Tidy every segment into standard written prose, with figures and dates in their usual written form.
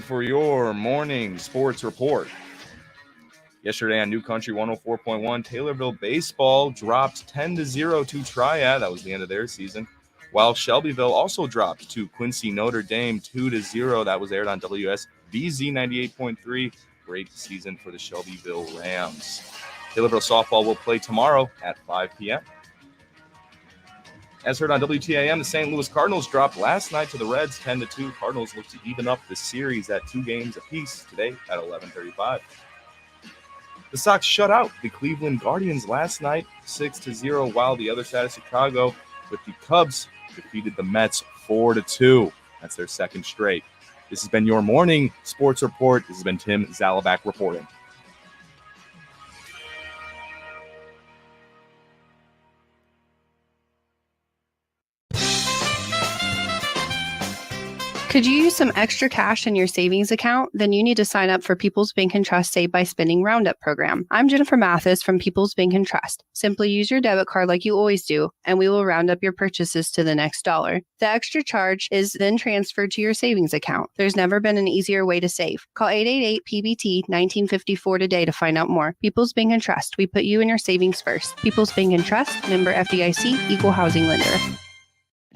For your morning sports report. Yesterday on New Country 104.1, Taylorville baseball dropped 10-0 to Triad. That was the end of their season. While Shelbyville also dropped to Quincy Notre Dame 2-0. That was aired on WSBZ 98.3. Great season for the Shelbyville Rams. Taylorville softball will play tomorrow at 5 p.m. As heard on WTIM, the St. Louis Cardinals dropped last night to the Reds 10-2. Cardinals look to even up the series at 2 games apiece today at 11:35. The Sox shut out the Cleveland Guardians last night 6-0, while the other side of Chicago with the Cubs defeated the Mets 4-2. That's their second straight. This has been your morning sports report. This has been Tim Zalabak reporting. Could you use some extra cash in your savings account? Then you need to sign up for People's Bank and Trust Save by Spending Roundup program. I'm Jennifer Mathis from People's Bank and Trust. Simply use your debit card like you always do, and we will round up your purchases to the next dollar. The extra charge is then transferred to your savings account. There's never been an easier way to save. Call 888-PBT-1954 today to find out more. People's Bank and Trust. We put you and your savings first. People's Bank and Trust, member FDIC, equal housing lender.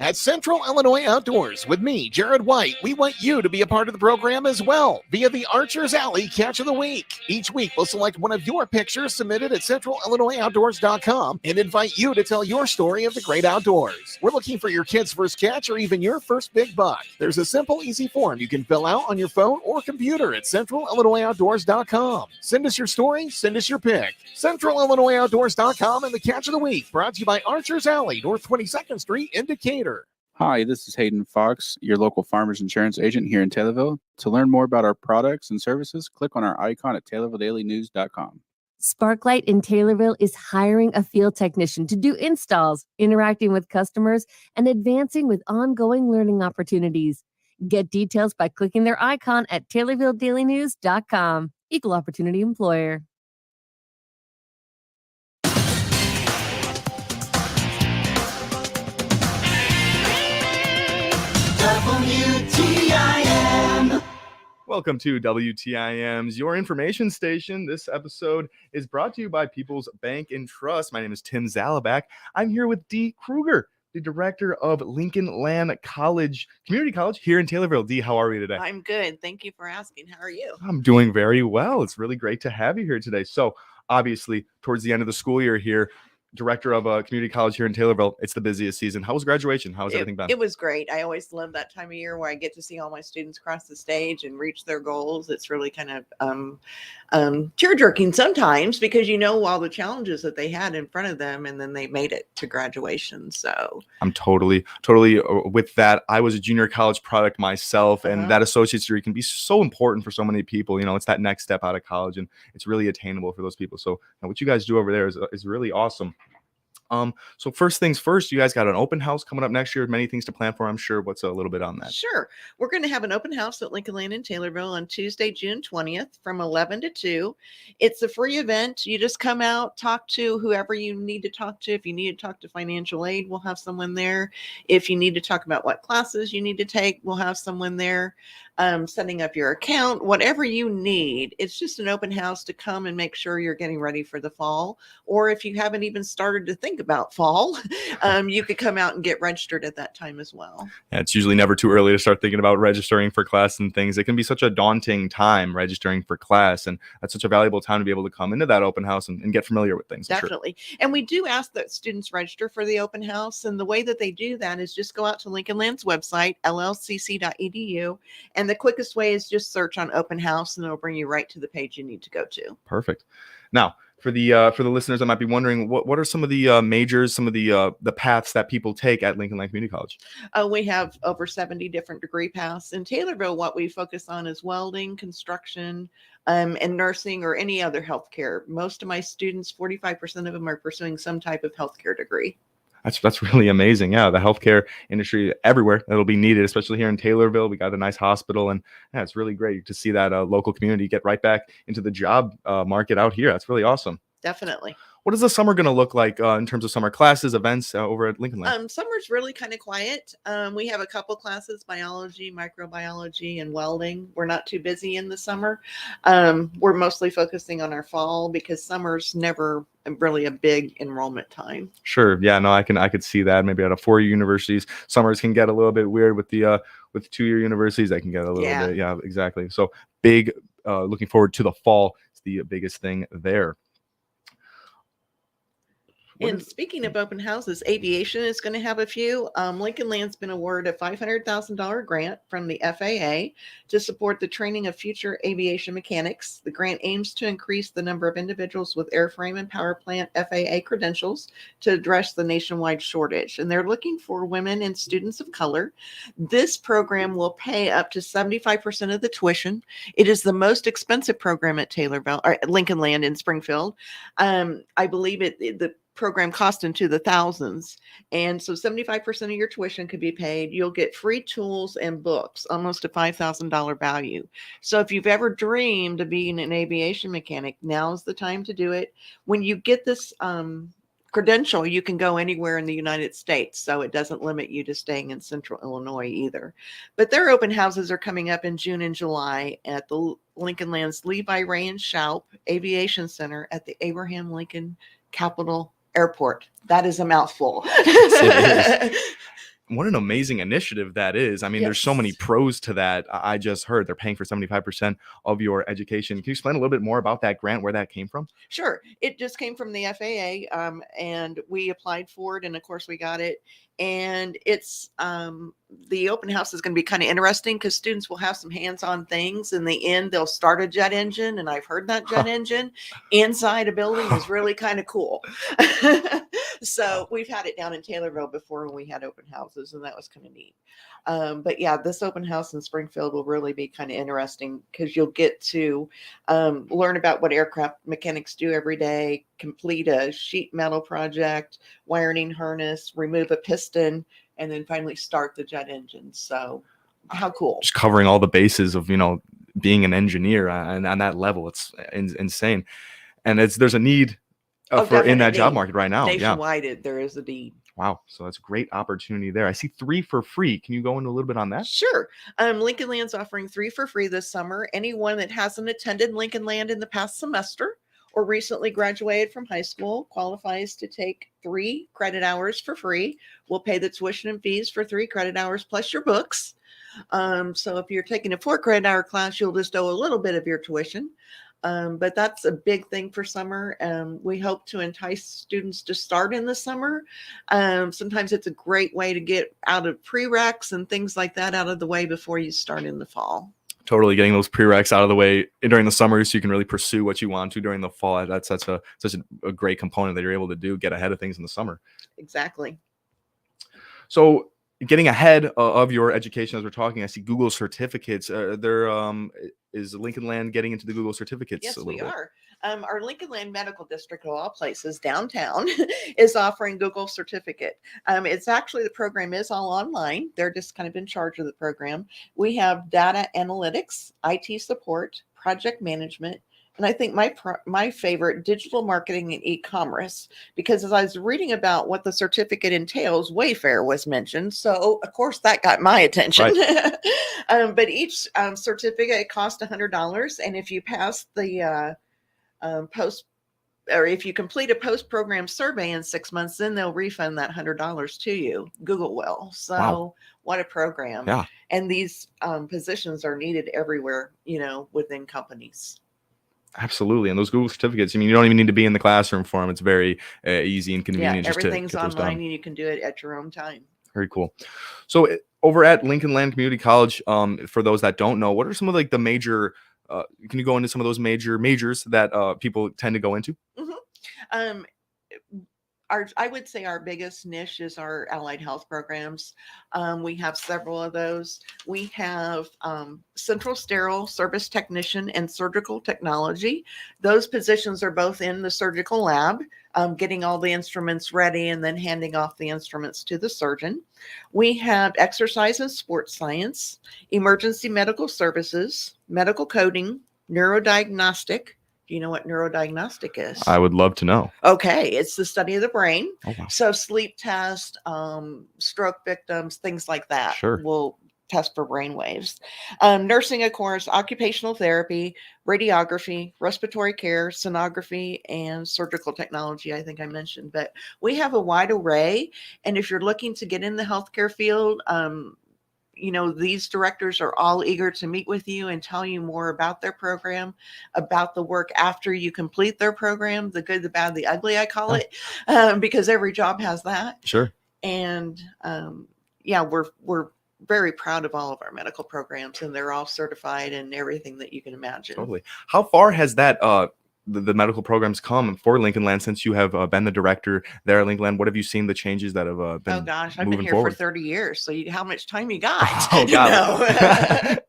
At Central Illinois Outdoors with me, Jared White, we want you to be a part of the program as well via the Archer's Alley Catch of the Week. Each week, we'll select one of your pictures submitted at centralillinoisoutdoors.com and invite you to tell your story of the great outdoors. We're looking for your kid's first catch or even your first big buck. There's a simple, easy form you can fill out on your phone or computer at centralillinoisoutdoors.com. Send us your story, send us your pic. centralillinoisoutdoors.com and the Catch of the Week, brought to you by Archer's Alley, North 22nd Street in Decatur. Hi, this is Hayden Fox, your local farmers insurance agent here in Taylorville. To learn more about our products and services, click on our icon at TaylorvilleDailyNews.com. Sparklight in Taylorville is hiring a field technician to do installs, interacting with customers, and advancing with ongoing learning opportunities. Get details by clicking their icon at TaylorvilleDailyNews.com. Equal opportunity employer. WTIM. Welcome to WTIM's Your Information Station. This episode is brought to you by People's Bank and Trust. My name is Tim Zalabak. I'm here with Dee Kruger, the director of Lincoln Land College, Community College here in Taylorville. Dee, how are we today? I'm good. Thank you for asking. How are you? I'm doing very well. It's really great to have you here today. So obviously, towards the end of the school year here, director of a community college here in Taylorville, it's the busiest season. How was graduation? How has everything been? It was great. I always love that time of year where I get to see all my students cross the stage and reach their goals. It's really kind of tear-jerking sometimes because you know all the challenges that they had in front of them, and then they made it to graduation. So I'm totally with that. I was a junior college product myself, and that associate's degree can be so important for so many people. You know, it's that next step out of college, and it's really attainable for those people. So what you guys do over there is really awesome. So first things first, you guys got an open house coming up next year. Many things to plan for, I'm sure. What's a little bit on that? Sure. We're going to have an open house at Lincoln Land in Taylorville on Tuesday, June 20th from 11 to 2. It's a free event. You just come out, talk to whoever you need to talk to. If you need to talk to financial aid, we'll have someone there. If you need to talk about what classes you need to take, we'll have someone there. Setting up your account, whatever you need. It's just an open house to come and make sure you're getting ready for the fall. Or if you haven't even started to think about fall, you could come out and get registered at that time as well. Yeah, it's usually never too early to start thinking about registering for class and things. It can be such a daunting time registering for class, and that's such a valuable time to be able to come into that open house and get familiar with things. Definitely. Sure. And we do ask that students register for the open house. And the way that they do that is just go out to Lincoln Land's website, llcc.edu, and the quickest way is just search on open house, and it'll bring you right to the page you need to go to. Perfect. Now, for the listeners that might be wondering, what are some of the majors, some of the paths that people take at Lincoln Land Community College? We have over 70 different degree paths. In Taylorville, what we focus on is welding, construction, and nursing or any other healthcare. Most of my students, 45% of them are pursuing some type of healthcare degree. That's really amazing. Yeah, the healthcare industry everywhere that'll be needed, especially here in Taylorville. We got a nice hospital, and yeah, it's really great to see that local community get right back into the job market out here. That's really awesome. Definitely. what is the summer going to look like in terms of summer classes, events over at Lincoln Land? Summer's really kind of quiet. We have a couple classes, biology, microbiology, and welding. We're not too busy in the summer. We're mostly focusing on our fall because summer's never really a big enrollment time. Sure. Yeah, no, I could see that. Maybe at a 4-year universities, summers can get a little bit weird with the with 2-year universities. They can get a little bit. Yeah, exactly. So big, looking forward to the fall. It's the biggest thing there. And speaking of open houses, aviation is going to have a few. Lincoln Land's been awarded a $500,000 grant from the FAA to support the training of future aviation mechanics. The grant aims to increase the number of individuals with airframe and power plant FAA credentials to address the nationwide shortage. And they're looking for women and students of color. This program will pay up to 75% of the tuition. It is the most expensive program at Taylorville or at Lincoln Land in Springfield. I believe the program cost into the thousands, and so 75% of your tuition could be paid. You'll get free tools and books, almost a $5,000 value. So if you've ever dreamed of being an aviation mechanic, now's the time to do it. When you get this credential, you can go anywhere in the United States, so it doesn't limit you to staying in Central Illinois either. But their open houses are coming up in June and July at the Lincoln Land's Levi Ray and Schaup Aviation Center at the Abraham Lincoln Capital Airport. That is a mouthful. What an amazing initiative that is. I mean, there's so many pros to that. I just heard they're paying for 75% of your education. Can you explain a little bit more about that grant, where that came from? Sure. It just came from the FAA, and we applied for it, and of course we got it. And it's the open house is going to be kind of interesting because students will have some hands-on things. In the end, they'll start a jet engine, and I've heard that jet engine inside a building is really kind of cool. So we've had it down in Taylorville before when we had open houses, and that was kind of neat. But yeah, this open house in Springfield will really be kind of interesting because you'll get to learn about what aircraft mechanics do every day, complete a sheet metal project, wiring harness, remove a piston, and then finally start the jet engine. So how cool. Just covering all the bases of, being an engineer and on that level. It's insane. And there's a need in that job market right now. Nationwide, there is a need. Wow. So that's a great opportunity there. I see 3 for free. Can you go into a little bit on that? Sure. Lincoln Land's offering 3 for free this summer. Anyone that hasn't attended Lincoln Land in the past semester or recently graduated from high school qualifies to take 3 credit hours for free. We'll pay the tuition and fees for 3 credit hours plus your books. So if you're taking a 4 credit hour class, you'll just owe a little bit of your tuition. But that's a big thing for summer. We hope to entice students to start in the summer. Sometimes it's a great way to get out of prereqs and things like that out of the way before you start in the fall. Totally, getting those prereqs out of the way during the summer so you can really pursue what you want to during the fall. That's such a great component that you're able to get ahead of things in the summer. Exactly. So getting ahead of your education, as we're talking, I see Google certificates. Is Lincoln Land getting into the Google certificates? Yes, we are. Our Lincoln Land Medical District, of all places, downtown, is offering Google certificate. It's actually, the program is all online. They're just kind of in charge of the program. We have data analytics, IT support, project management, and I think my favorite, digital marketing and e-commerce, because as I was reading about what the certificate entails, Wayfair was mentioned. So, of course, that got my attention. Right. But each certificate costs $100. And if you pass the if you complete a post-program survey in 6 months, then they'll refund that $100 to you. Google will. So wow. What a program. Yeah. And these positions are needed everywhere, within companies. Absolutely. And those Google certificates, you don't even need to be in the classroom for them. It's very easy and convenient. Yeah, everything's online and you can do it at your own time. Very cool. So over at Lincoln Land Community College, for those that don't know, what are some of the major, can you go into some of those majors that people tend to go into? Mm-hmm. I would say our biggest niche is our allied health programs. We have several of those. We have central sterile service technician and surgical technology. Those positions are both in the surgical lab, getting all the instruments ready and then handing off the instruments to the surgeon. We have exercise and sports science, emergency medical services, medical coding, neurodiagnostic, Do you know what neurodiagnostic is? I would love to know. Okay, it's the study of the brain. Oh, wow. So sleep test, stroke victims, things like that. Sure. Will test for brain waves. Nursing, of course, occupational therapy, radiography, respiratory care, sonography, and surgical technology, I think I mentioned. But we have a wide array. And if you're looking to get in the healthcare field, these directors are all eager to meet with you and tell you more about their program, about the work after you complete their program, the good, the bad, the ugly, I call it, because every job has that. Sure. And we're very proud of all of our medical programs, and they're all certified and everything that you can imagine. Totally. How far has that the medical programs come for Lincoln Land since you have been the director there at Lincoln Land? What have you seen the changes that have been? Oh gosh, I've been here forward? for 30 years. So how much time you got? Oh God.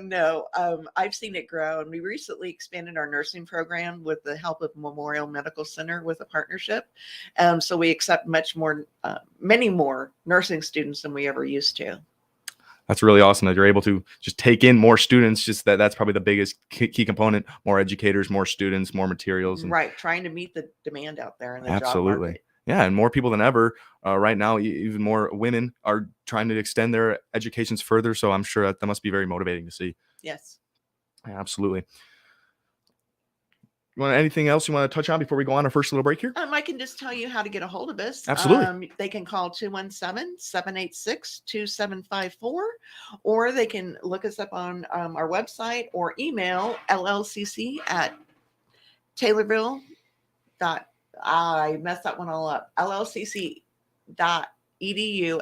No, I've seen it grow, and we recently expanded our nursing program with the help of Memorial Medical Center with a partnership. So we accept many more nursing students than we ever used to. That's really awesome that you're able to just take in more students. Just that's probably the biggest key component. More educators, more students, more materials. And right. Trying to meet the demand out there in the absolutely. job market. Yeah. And more people than ever right now, even more women are trying to extend their educations further. So I'm sure that must be very motivating to see. Yes. Yeah, absolutely. You want anything else you want to touch on before we go on our first little break here? I can just tell you how to get a hold of us. Absolutely. They can call 217-786-2754, or they can look us up on our website or email llcc at Taylorville. I messed that one all up. llcc.edu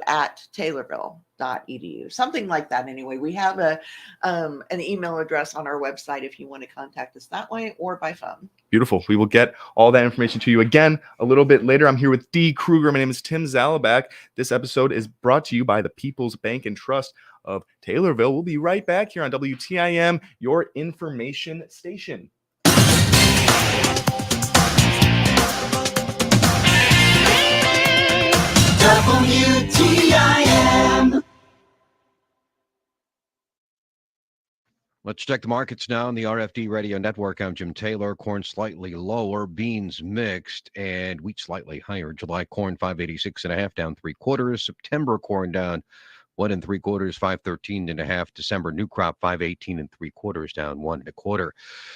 at Taylorville.edu. Something like that anyway. We have an email address on our website if you want to contact us that way or by phone. Beautiful. We will get all that information to you again a little bit later. I'm here with Dee Kruger. My name is Tim Zalabak. This episode is brought to you by the People's Bank and Trust of Taylorville. We'll be right back here on WTIM, your information station. WTIM. Let's check the markets now on the RFD Radio Network. I'm Jim Taylor. Corn slightly lower, beans mixed, and wheat slightly higher. July corn 586.5 down 3/4. September corn down 1 3/4, 513.5. December new crop 518 3/4 down 1 1/4.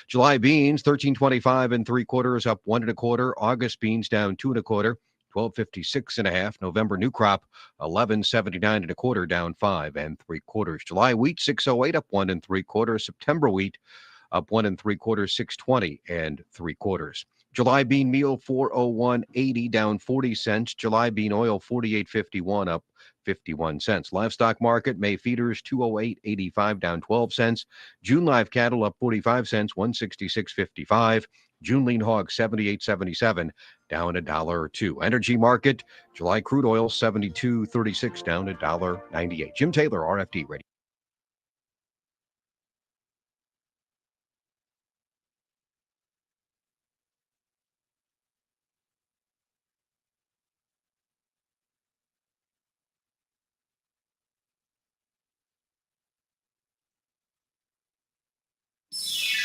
July beans 1325 3/4 up 1 1/4. August beans down 2 1/4. 1256.5. November new crop 1179 1/4 down 5 3/4. July wheat 608 up 1 3/4. September wheat up 1 3/4, 620 3/4. July bean meal 401.80 down 40 cents. July bean oil 48.51 up 51 cents. Livestock market, May feeders 208.85 down 12 cents. June live cattle up 45 cents, 166.55. June lean hog 78.77 down $1 or $2. Energy market, July crude oil 72.36 down $1.98. Jim Taylor, RFD Radio.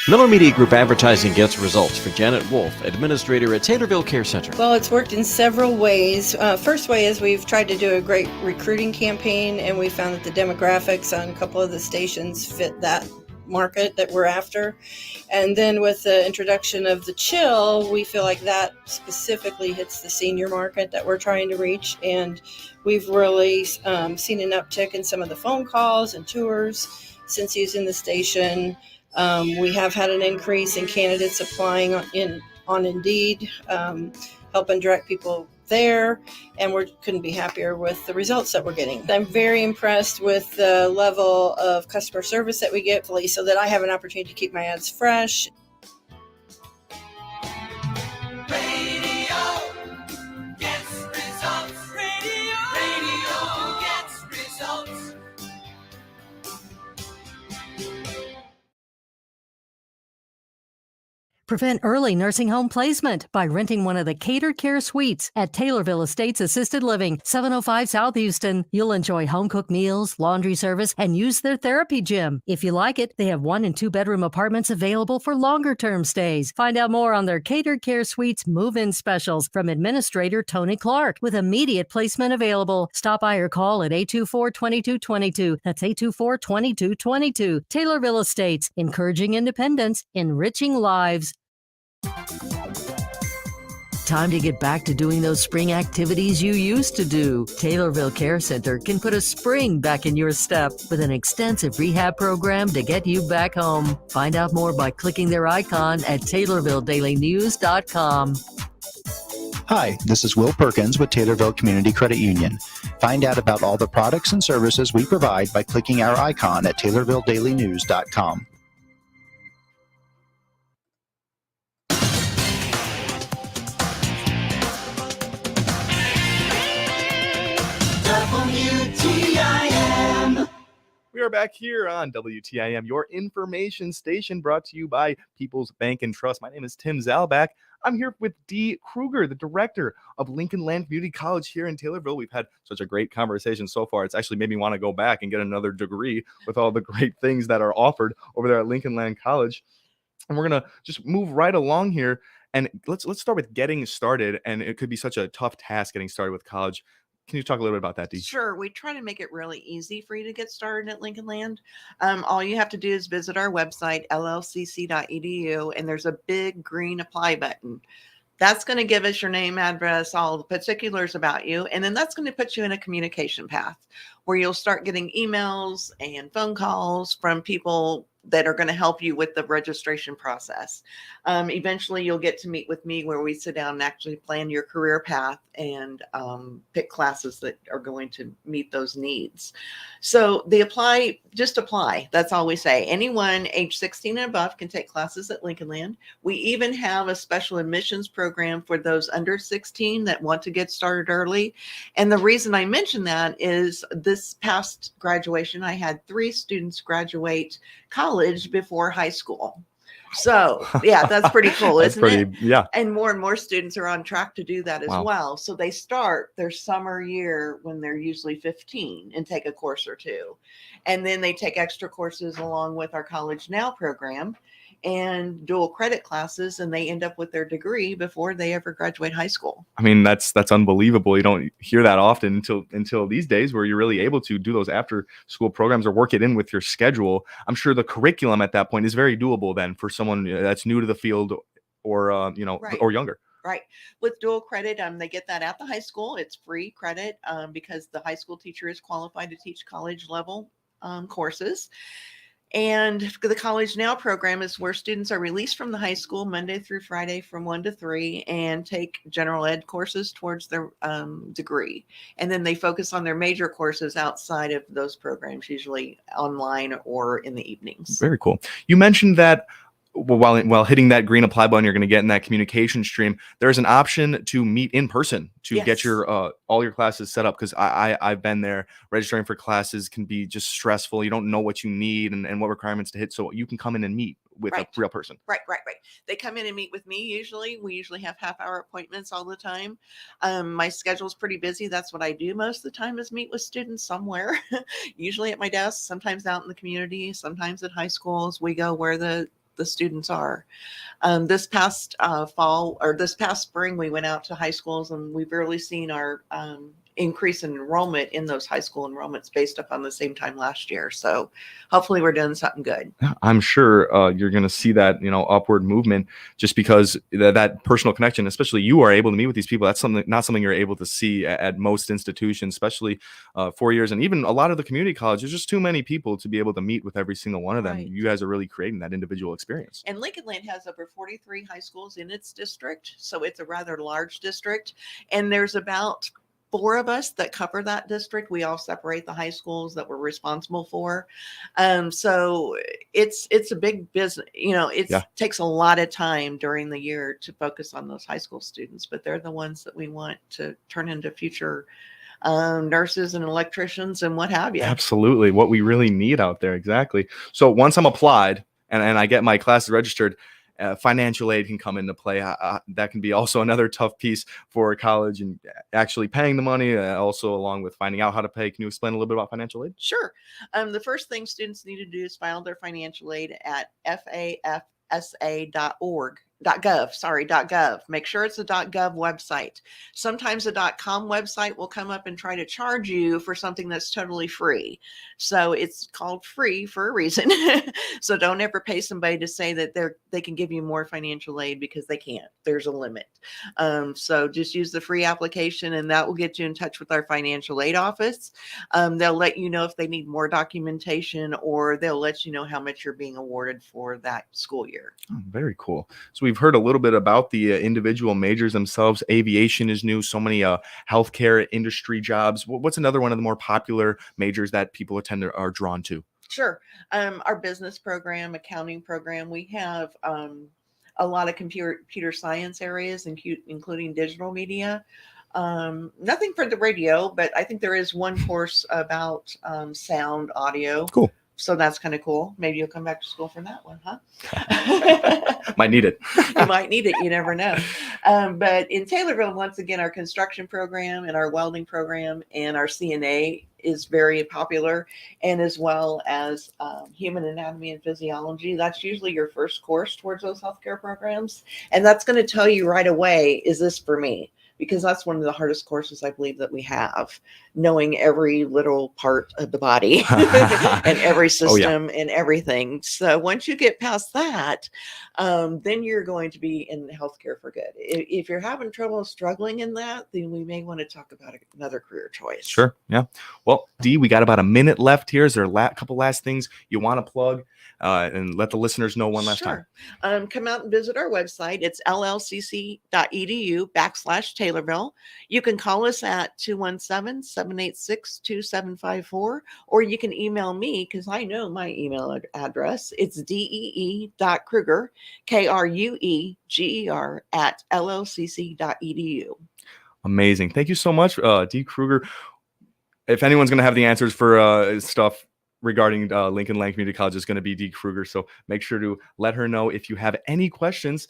Miller Media Group Advertising gets results for Janet Wolf, administrator at Taylorville Care Center. Well, it's worked in several ways. First way is we've tried to do a great recruiting campaign, and we found that the demographics on a couple of the stations fit that market that we're after. And then with the introduction of the chill, we feel like that specifically hits the senior market that we're trying to reach. And we've really seen an uptick in some of the phone calls and tours since using the station. We have had an increase in candidates applying on Indeed, helping direct people there, and we couldn't be happier with the results that we're getting. I'm very impressed with the level of customer service that we get, so that I have an opportunity to keep my ads fresh. Prevent early nursing home placement by renting one of the catered care suites at Taylorville Estates Assisted Living, 705 South Houston. You'll enjoy home-cooked meals, laundry service, and use their therapy gym. If you like it, they have 1 and 2 bedroom apartments available for longer-term stays. Find out more on their catered care suites move-in specials from Administrator Tony Clark with immediate placement available. Stop by or call at 824-2222. That's 824-2222. Taylorville Estates, encouraging independence, enriching lives. Time to get back to doing those spring activities you used to do. Taylorville Care Center can put a spring back in your step with an extensive rehab program to get you back home. Find out more by clicking their icon at TaylorvilleDailyNews.com. Hi, this is Will Perkins with Taylorville Community Credit Union. Find out about all the products and services we provide by clicking our icon at TaylorvilleDailyNews.com. WTIM. We are back here on WTIM, your information station, brought to you by People's Bank and Trust. My name is Tim Zalbach. I'm here with Dee Kruger, the director of Lincoln Land Community College here in Taylorville. We've had such a great conversation so far. It's actually made me want to go back and get another degree with all the great things that are offered over there at Lincoln Land College. And we're going to just move right along here. And let's start with getting started. And it could be such a tough task getting started with college. Can you talk a little bit about that, Dee? Sure. We try to make it really easy for you to get started at Lincoln Land. All you have to do is visit our website, llcc.edu, and there's a big green apply button. That's going to give us your name, address, all the particulars about you. And then that's going to put you in a communication path where you'll start getting emails and phone calls from people that are going to help you with the registration process. Eventually, you'll get to meet with me where we sit down and actually plan your career path and pick classes that are going to meet those needs. So just apply. That's all we say. Anyone age 16 and above can take classes at Lincoln Land. We even have a special admissions program for those under 16 that want to get started early. And the reason I mention that is this past graduation, I had 3 students graduate college before high school. So yeah, that's pretty cool, isn't it? Yeah. And more students are on track to do that as well. So they start their summer year when they're usually 15 and take a course or 2. And then they take extra courses along with our College Now program and dual credit classes, and they end up with their degree before they ever graduate high school. I mean, that's unbelievable. You don't hear that often until these days, where you're really able to do those after school programs or work it in with your schedule. I'm sure the curriculum at that point is very doable then for someone that's new to the field or Right. or younger. Right. With dual credit, they get that at the high school. It's free credit because the high school teacher is qualified to teach college level courses. And the College Now program is where students are released from the high school Monday through Friday from 1 to 3 and take general ed courses towards their degree. And then they focus on their major courses outside of those programs, usually online or in the evenings. Very cool. You mentioned that while hitting that green apply button, you're going to get in that communication stream. There's an option to meet in person to get your all your classes set up, because I've been there. Registering for classes can be just stressful. You don't know what you need and what requirements to hit, so you can come in and meet with a real person. Right. They come in and meet with me usually. We usually have half-hour appointments all the time. My schedule's pretty busy. That's what I do most of the time, is meet with students somewhere, usually at my desk, sometimes out in the community, sometimes at high schools. We go where the students are. This past spring, we went out to high schools, and we've really seen our increase in enrollment in those high school enrollments based upon the same time last year. So hopefully we're doing something good. I'm sure you're going to see that, upward movement, just because that personal connection, especially you are able to meet with these people. That's not something you're able to see at most institutions, especially 4 years. And even a lot of the community colleges, there's just too many people to be able to meet with every single one of them. Right. You guys are really creating that individual experience. And Lincoln Land has over 43 high schools in its district. So it's a rather large district. And there's about 4 of us that cover that district. We all separate the high schools that we're responsible for. So it's a big business. It takes a lot of time during the year to focus on those high school students, but they're the ones that we want to turn into future nurses and electricians and what have you. Absolutely. What we really need out there. Exactly. So once I'm applied and I get my classes registered, financial aid can come into play. That can be also another tough piece for college and actually paying the money, also along with finding out how to pay. Can you explain a little bit about financial aid? Sure. The first thing students need to do is file their financial aid at fafsa.org. .gov. Make sure it's a .gov website. Sometimes a .com website will come up and try to charge you for something that's totally free. So it's called free for a reason. So don't ever pay somebody to say that they can give you more financial aid, because they can't. There's a limit. So just use the free application, and that will get you in touch with our financial aid office. They'll let you know if they need more documentation, or they'll let you know how much you're being awarded for that school year. Oh, very cool. So we've heard a little bit about the individual majors themselves. Aviation is new. So many healthcare industry jobs. What's another one of the more popular majors that people are drawn to? Sure. Our business program, accounting program, we have a lot of computer science areas, including digital media. Nothing for the radio, but I think there is one course about sound audio. Cool. So that's kind of cool. Maybe you'll come back to school for that one, huh? Might need it. You might need it. You never know. But in Taylorville, once again, our construction program and our welding program and our CNA is very popular, and as well as human anatomy and physiology. That's usually your first course towards those healthcare programs. And that's going to tell you right away, is this for me? Because that's one of the hardest courses I believe that we have, knowing every little part of the body and every system and everything. So once you get past that, then you're going to be in healthcare for good. If you're having trouble struggling in that, then we may want to talk about another career choice. Sure. Yeah. Well, Dee, we got about a minute left here. Is there a couple last things you want to plug and let the listeners know one last time? Come out and visit our website. It's llcc.edu/Taylorville. You can call us at 217-786-2754, or you can email me, because I know my email address. It's dee.krueger, KRUEGER @llcc.edu. Amazing. Thank you so much, Dee Krueger. If anyone's going to have the answers for stuff regarding Lincoln Land Community College, is going to be Dee Krueger. So make sure to let her know if you have any questions.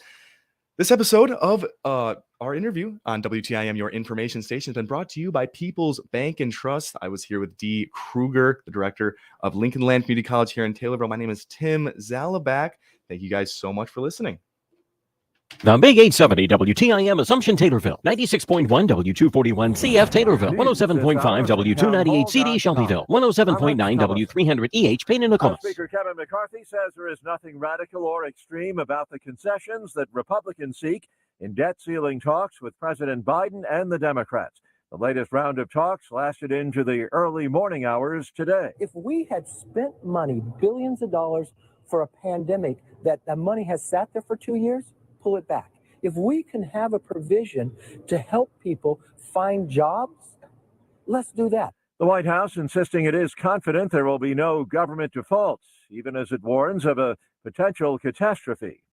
This episode of our interview on WTIM, your information station, has been brought to you by People's Bank and Trust. I was here with Dee Krueger, the director of Lincoln Land Community College here in Taylorville. My name is Tim Zalabak. Thank you guys so much for listening. The Big 870 WTIM Assumption Taylorville, 96.1 W241 CF Taylorville, 107.5 W298 CD Shelbyville, 107.9 W300 EH Payne and Nokomis. Speaker Kevin McCarthy says there is nothing radical or extreme about the concessions that Republicans seek in debt ceiling talks with President Biden and the Democrats. The latest round of talks lasted into the early morning hours today. If we had spent money, billions of dollars, for a pandemic that the money has sat there for 2 years, pull it back. If we can have a provision to help people find jobs, let's do that. The White House insisting it is confident there will be no government defaults, even as it warns of a potential catastrophe.